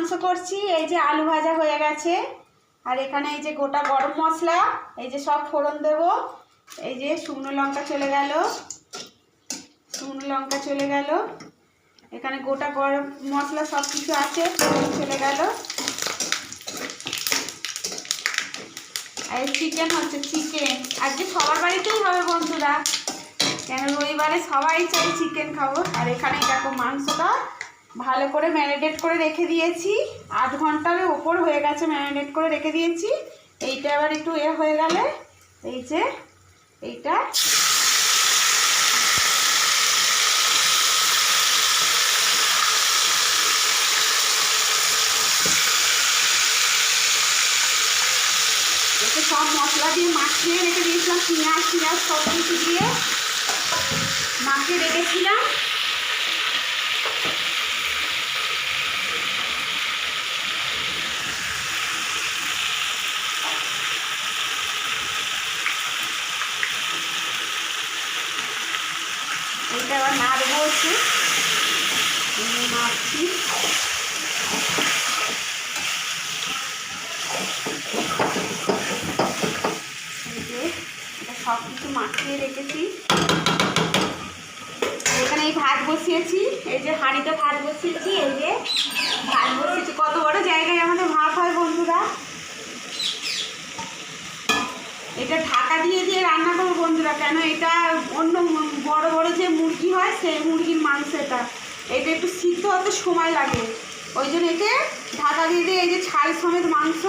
মাংস করছি। এই যে আলু ভাজা হয়ে গেছে, আর এখানে এই যে গোটা গরম মশলা, এই যে সব ফোড়ন দেব। এই যে শুকনো লঙ্কা চলে গেল, শুকনো লঙ্কা চলে গেল, এখানে গোটা গরম মশলা সব কিছু আছে, চলে গেল। আর চিকেন হচ্ছে, চিকেন আজকে সবার বাড়িতেই হবে বন্ধুরা, কেন রবিবারে সবাই চাই চিকেন খাবো। আর এখানে দেখো মাংসটা ভালো করে ম্যারিনেট করে রেখে দিয়েছি, 8 ঘন্টার ওপর হয়ে গেছে ম্যারিনেট করে রেখে দিয়েছি। এইটা আবার একটু হয়ে গেলে এই যে এইটা সব মশলা দিয়ে মাখিয়ে রেখে দিয়েছিলাম, পেঁয়াজ সব কিছু দিয়ে মাখিয়ে রেখেছিলাম। এটা আবার নাড়বো, একটু নাড়ছি। সব কিছু মাখিয়ে রেখেছি। এখানে এই ভাত বসিয়েছি, এই যে হাঁড়িতে ভাত বসিয়েছি, এই যে ভাত বসিয়েছি। কত বড় জায়গায় আমাদের ভাত হয় বন্ধুরা। এটা ঢাকা দিয়ে দিয়ে রান্না করবো বন্ধুরা, কেন এটা অন্য বড় বড় যে মুরগি হয় সেই মুরগির মাংস, এটা একটু সিদ্ধ হতে সময় লাগে, ওই জন্য একে ঢাকা দিয়ে দিয়ে। এই যে ছাল সমেত মাংস,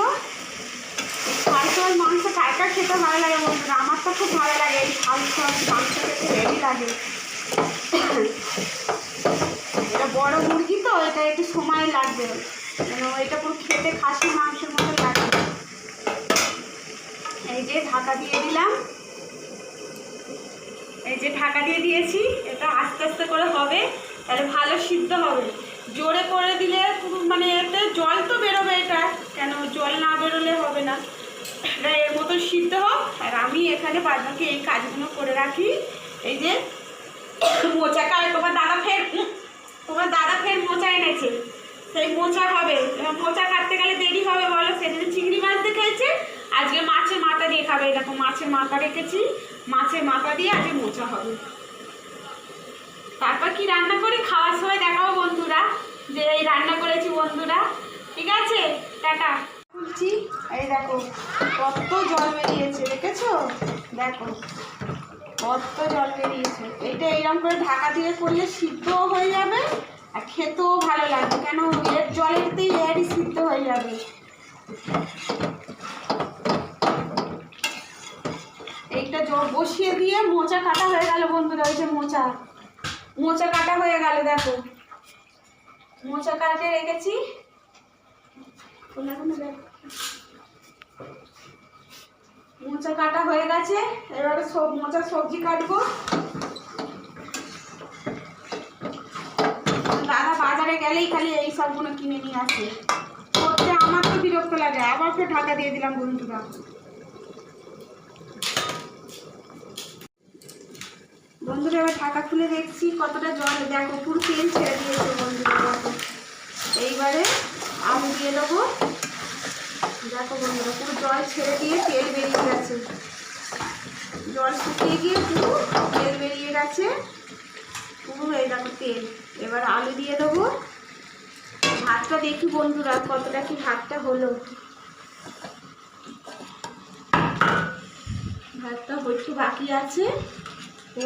ছাল সমেত মাংস কার কার খেতে ভালো লাগে বন্ধুরা? আমার তো খুব ভালো লাগে এই ছাল সমেত মাংস খেতে, হেভি লাগে। এটা বড় মুরগি তো, এটা একটু সময় লাগবে, কেন এটা পুরো খেতে খাসির মাংসের মতো লাগে। এই যে ঢাকা দিয়ে দিলাম, এই যে ঢাকা দিয়ে দিয়েছি। এটা আস্তে আস্তে করে হবে, তাহলে ভালো সিদ্ধ হবে। জোরে করে দিলে মানে এতে জল তো বেরোবে, এটা কেন জল না বেরোলে হবে না। এটা এর মতো সিদ্ধ হোক, আর আমি এখানে বাদবাকি এই কাজগুলো করে রাখি। এই যে মোচা কাটে, তোমার দাদা ফের মোচা এনেছে, সেই মোচা হবে। মোচা কাটতে গেলে দেরি হবে বলো, সেদিন চিংড়ি মাছ দিয়ে খেয়েছে, আজকে মাছের মাথা দিয়ে খাবে। দেখো মাছের মাথা রেখেছি, মাছের মাথা দিয়ে আজকে মোচা হবে। তারপর কি রান্না করি খাওয়ার সময় দেখাবো বন্ধুরা, যে এই রান্না করেছি বন্ধুরা। ঠিক আছে, টাটা। খুলছি, এই দেখো কত জল বেরিয়েছে, দেখেছো? দেখো কত জল বেরিয়েছে। এইটা এইরকম করে ঢাকা দিয়ে করলে সিদ্ধও হয়ে যাবে, আর খেতেও ভালো লাগবে, কেন এর জলেতেই এরই সিদ্ধ হয়ে যাবে। এইটা বসিয়ে দিয়ে মোচা কাটা হয়ে গেল বন্ধুরা। ওই যে মোচা কাটা হয়ে গেল, দেখো মোচা কাটে রেখেছি। মোচা কাটা হয়ে গেছে, এবারে মোচা সবজি কাটবো। দাদা বাজারে গেলেই খালি এই সবগুলো কিনে নিয়ে আসে, করতে আমার তো বিরক্ত লাগে। আবার তো ঢাকা দিয়ে দিলাম বন্ধুরা। বন্ধুরা এবার ঢাকা খুলে দেখছি কতটা জল, দেখো পুরো তেল ছেড়ে দিয়েছে বন্ধুরা। দেখো এইবারে আলু দিয়ে দেবো, দেখো বন্ধুরা পুরো জল ছেড়ে দিয়ে তেল বেরিয়ে গেছে, জল শুকিয়ে গিয়ে পুরো তেল বেরিয়ে গেছে পুরো। এই দেখো তেল। এবার আলু দিয়ে দেবো। ভাতটা দেখি বন্ধুরা কতটা কি ভাতটা হলো। ভাতটা একটু বাকি আছে, তো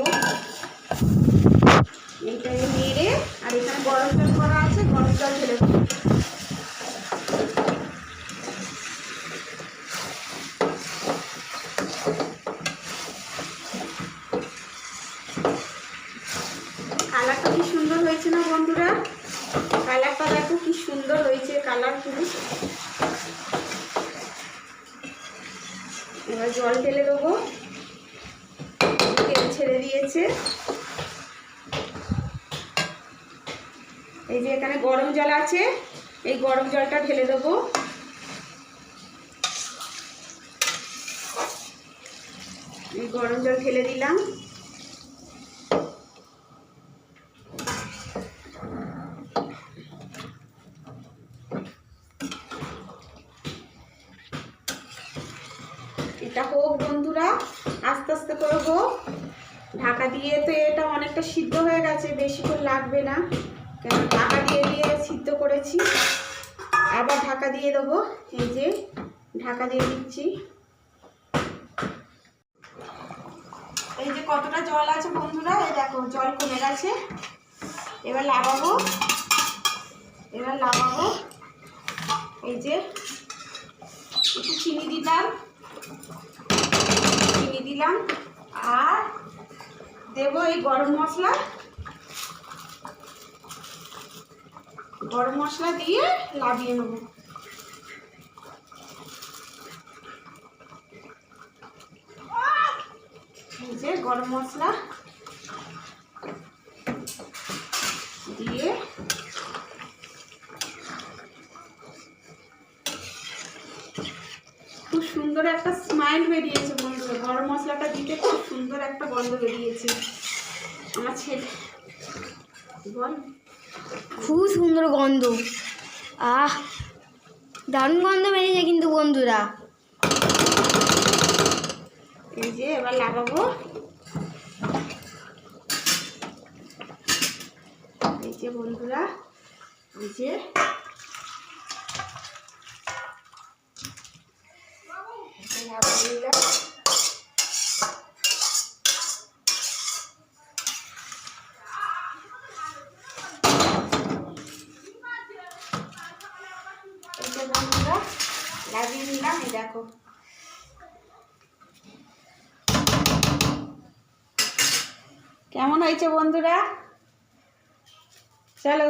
এইটাকে নেড়ে, আর এখানে গরম জল করা আছে, গরম জল ঢেলে দেবো। কালারটা কি সুন্দর হয়েছে না বন্ধুরা? কালারটা দেখো কি সুন্দর হয়েছে, কালার পুরো। এবার জল ঢেলে দেবো, তেল ছেড়ে দিয়েছে। এই যে এখানে গরম জল আছে, এই গরম জলটা ঢেলে দেবো। এই গরম জল ঢেলে দিলাম। এটা হোক বন্ধুরা, আস্তে আস্তে করে হোক। ঢাকা দিয়ে তো এটা অনেকটা সিদ্ধ হয়ে গেছে, বেশিক্ষণ লাগবে না, কেন ঢাকা দিয়ে দিয়ে সিদ্ধ করেছি। আবার ঢাকা দিয়ে দেবো, এই যে ঢাকা দিয়ে দিচ্ছি। এই যে কতটা জল আছে বন্ধুরা, এই দেখো জল কমে গেছে। এবার লাগাবো, এই যে একটু চিনি দিলাম, আর দেবো এই গরম মশলা দিয়ে লাভিয়ে নেবো। এই যে গরম মশলা দিয়ে খুব সুন্দর একটা স্মাইল বেরিয়েছে বন্ধুরা। গরম মশলাটা দিতে খুব সুন্দর একটা গন্ধ বেরিয়েছে। আমার ছেলে বল, খুব সুন্দর গন্ধ, দারুণ গন্ধ বেরিয়েছে কিন্তু বন্ধুরা। এই যে এবার লাগাবো, এই যে বন্ধুরা, এই যে বন্ধুরা লাগিয়ে নিলাম। এই দেখো কেমন হয়েছে বন্ধুরা, চলো।